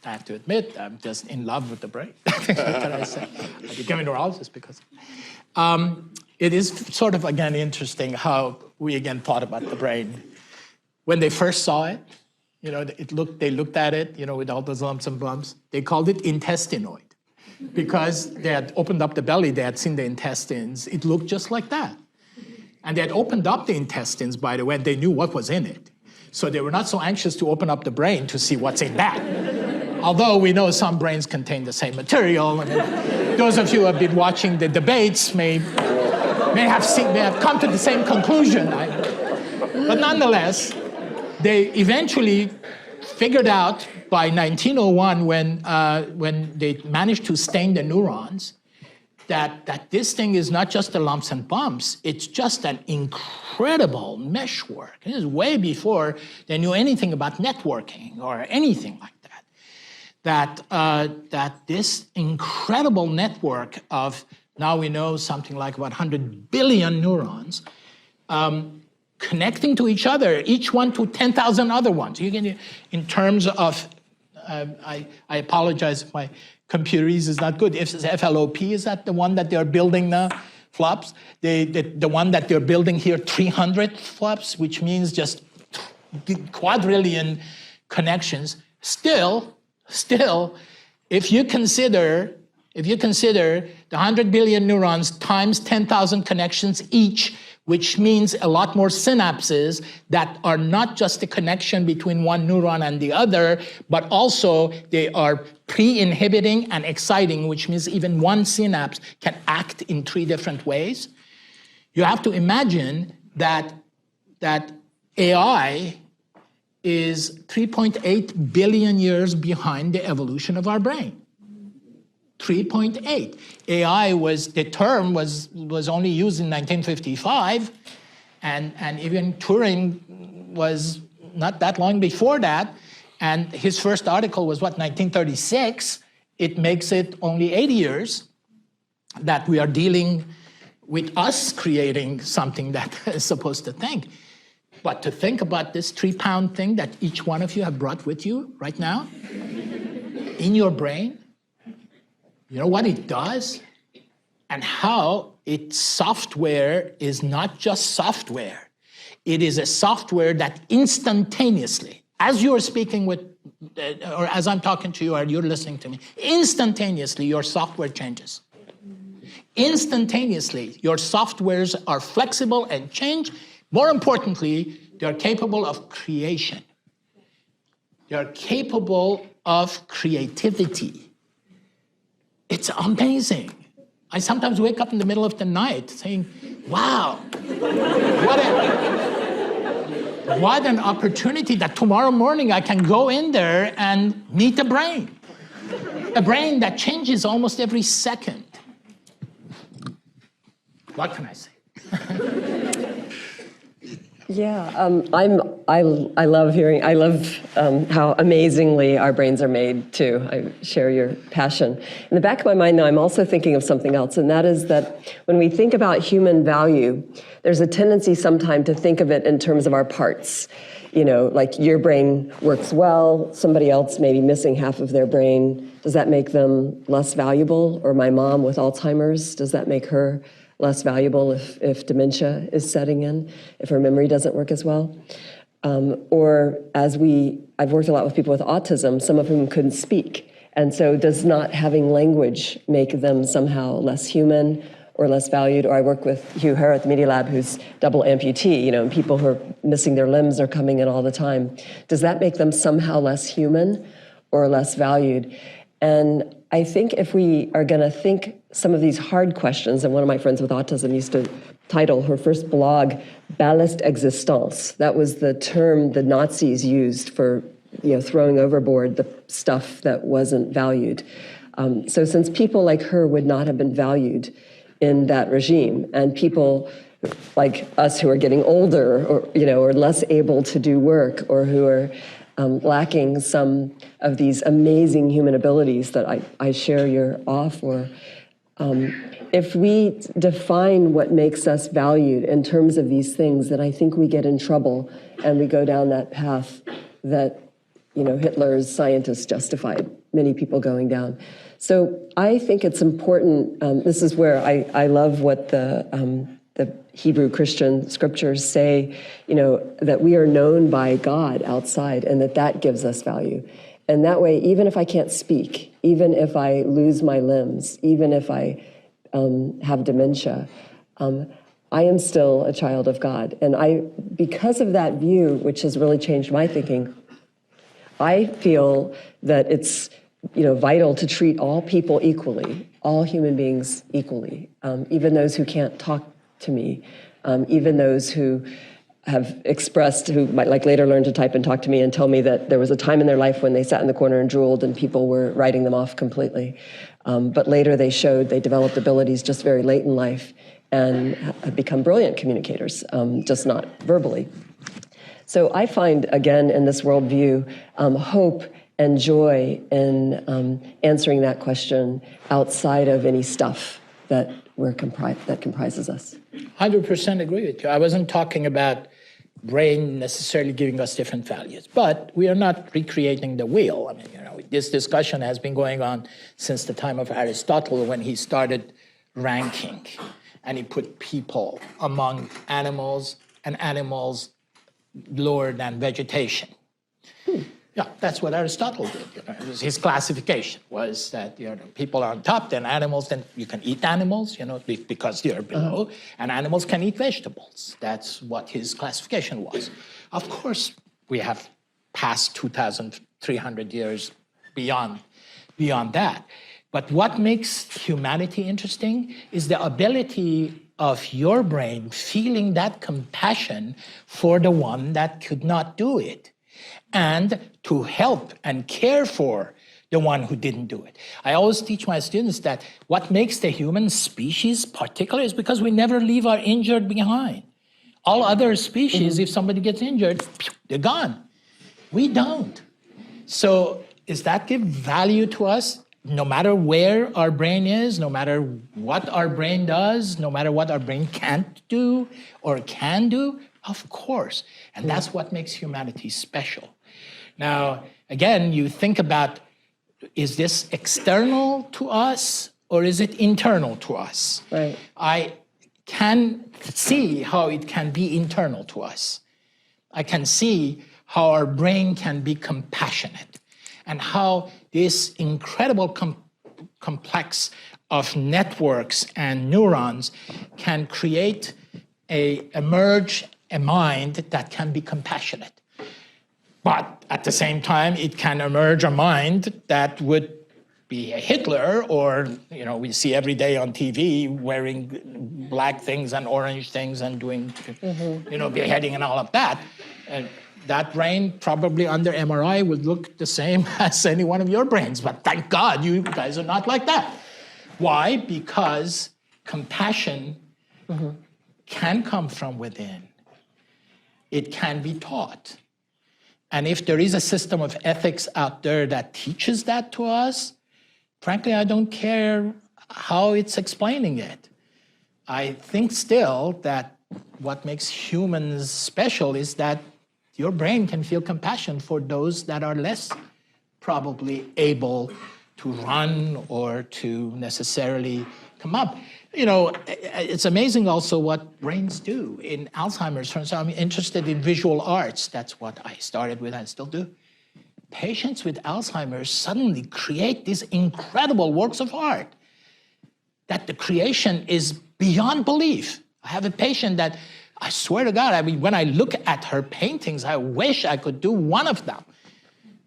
I have to admit, I'm just in love with the brain. What can I say? I became a neurologist because it is sort of, again, interesting how we, again, thought about the brain. When they first saw it, you know, they looked at it, you know, with all those lumps and bumps. They called it intestinoid because they had opened up the belly, they had seen the intestines. It looked just like that. And they had opened up the intestines, by the way, and they knew what was in it. So they were not so anxious to open up the brain to see what's in that. Although we know some brains contain the same material. And those of you who have been watching the debates may have come to the same conclusion. But nonetheless, they eventually figured out by 1901 when they managed to stain the neurons that this thing is not just the lumps and bumps, it's just an incredible meshwork. It is way before they knew anything about networking or anything like that. That this incredible network of, now we know something like about 100 billion neurons, connecting to each other, each one to 10,000 other ones. You can, in terms of, I apologize if my computerese is not good. If it's FLOP, is that the one that they're building now? Flops? The one that they're building here, 300 flops, which means just quadrillion connections. Still, if you consider the 100 billion neurons times 10,000 connections each, which means a lot more synapses that are not just the connection between one neuron and the other, but also they are pre-inhibiting and exciting, which means even one synapse can act in 3 different ways. You have to imagine that AI is 3.8 billion years behind the evolution of our brain. 3.8. AI the term was only used in 1955, and even Turing was not that long before that, and his first article was, what, 1936? It makes it only 80 years that we are dealing with us creating something that is supposed to think. But to think about this 3-pound thing that each one of you have brought with you right now in your brain, you know what it does? And how its software is not just software. It is a software that instantaneously, as you're speaking with, or as I'm talking to you or you're listening to me, instantaneously your software changes. Instantaneously, your softwares are flexible and change. More importantly, they're capable of creation. They're capable of creativity. It's amazing. I sometimes wake up in the middle of the night saying, wow, what an opportunity that tomorrow morning I can go in there and meet a brain that changes almost every second. What can I say? Yeah, I love how amazingly our brains are made too. I share your passion. In the back of my mind now, I'm also thinking of something else, and that is that when we think about human value, there's a tendency sometimes to think of it in terms of our parts. You know, like your brain works well, somebody else may be missing half of their brain. Does that make them less valuable? Or my mom with Alzheimer's, does that make her less valuable if dementia is setting in, if her memory doesn't work as well? Or I've worked a lot with people with autism, some of whom couldn't speak. And so does not having language make them somehow less human or less valued? Or I work with Hugh Herr at the Media Lab, who's double amputee, you know, and people who are missing their limbs are coming in all the time. Does that make them somehow less human or less valued? And I think if we are going to think some of these hard questions, and one of my friends with autism used to title her first blog, Ballast Existence. That was the term the Nazis used for, you know, throwing overboard the stuff that wasn't valued. So since people like her would not have been valued in that regime, and people like us who are getting older or, you know, or less able to do work, or who are lacking some of these amazing human abilities that I share your awe for. If we define what makes us valued in terms of these things, then I think we get in trouble and we go down that path that, Hitler's scientists justified many people going down. So I think it's important. This is where I love what the Hebrew Christian scriptures say, that we are known by God outside, and that gives us value. And that way, even if I can't speak, even if I lose my limbs, even if I have dementia, I am still a child of God. And because of that view, which has really changed my thinking, I feel that it's vital to treat all people equally, all human beings equally, even those who can't talk to me, even those who have expressed, who might later learn to type and talk to me and tell me that there was a time in their life when they sat in the corner and drooled and people were writing them off completely. But later they developed abilities just very late in life and have become brilliant communicators, just not verbally. So I find, again, in this worldview, hope and joy in answering that question outside of any stuff that comprises us. 100% agree with you. I wasn't talking about brain necessarily giving us different values, but we are not recreating the wheel. I mean, this discussion has been going on since the time of Aristotle, when he started ranking, and he put people among animals and animals lower than vegetation. Yeah, that's what Aristotle did. It was his classification was that people are on top, then animals, then you can eat animals, because they're below, and animals can eat vegetables. That's what his classification was. Of course, we have passed 2,300 years beyond that. But what makes humanity interesting is the ability of your brain feeling that compassion for the one that could not do it, and to help and care for the one who didn't do it. I always teach my students that what makes the human species particular is because we never leave our injured behind. All other species, if somebody gets injured, they're gone. We don't. So does that give value to us? No matter where our brain is, no matter what our brain does, no matter what our brain can't do or can do, of course. And that's what makes humanity special. Now, again, you think about, is this external to us or is it internal to us? Right. I can see how it can be internal to us. I can see how our brain can be compassionate and how this incredible complex of networks and neurons can emerge a mind that can be compassionate. But at the same time, it can emerge a mind that would be a Hitler, or we see every day on TV wearing black things and orange things and doing beheading and all of that. And that brain probably under MRI would look the same as any one of your brains. But thank God you guys are not like that. Why? Because compassion can come from within. It can be taught. And if there is a system of ethics out there that teaches that to us, frankly, I don't care how it's explaining it. I think still that what makes humans special is that your brain can feel compassion for those that are less probably able to run or to necessarily come up. It's amazing also what brains do. In Alzheimer's, for instance, I'm interested in visual arts. That's what I started with and still do. Patients with Alzheimer's suddenly create these incredible works of art that the creation is beyond belief. I have a patient that, I swear to God, when I look at her paintings, I wish I could do one of them.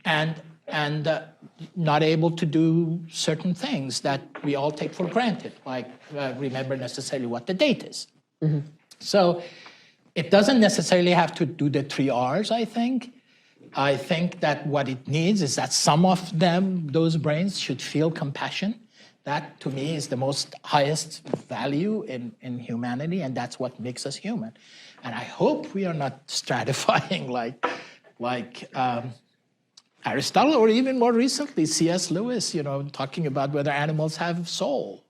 And not able to do certain things that we all take for granted, like remember necessarily what the date is. So it doesn't necessarily have to do the 3 R's, I think. I think that what it needs is that some of those brains should feel compassion. That, to me, is the most highest value in humanity, and that's what makes us human. And I hope we are not stratifying like Aristotle, or even more recently, C.S. Lewis, talking about whether animals have soul.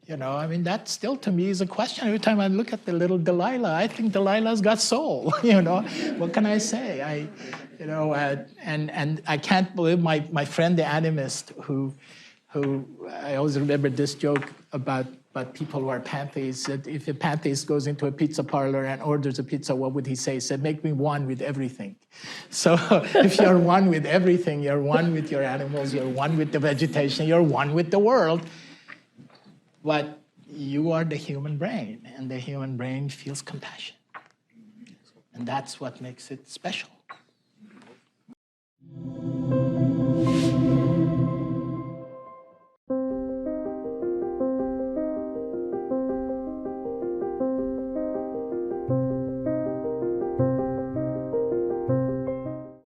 You know, I mean, that still to me is a question. Every time I look at the little Delilah, I think Delilah's got soul. You know, what can I say? And I can't believe my friend the animist who I always remember this joke about people who are pantheists, that if a pantheist goes into a pizza parlor and orders a pizza, what would he say? He said, make me one with everything. So if you're one with everything, you're one with your animals, you're one with the vegetation, you're one with the world. But you are the human brain, and the human brain feels compassion. And that's what makes it special.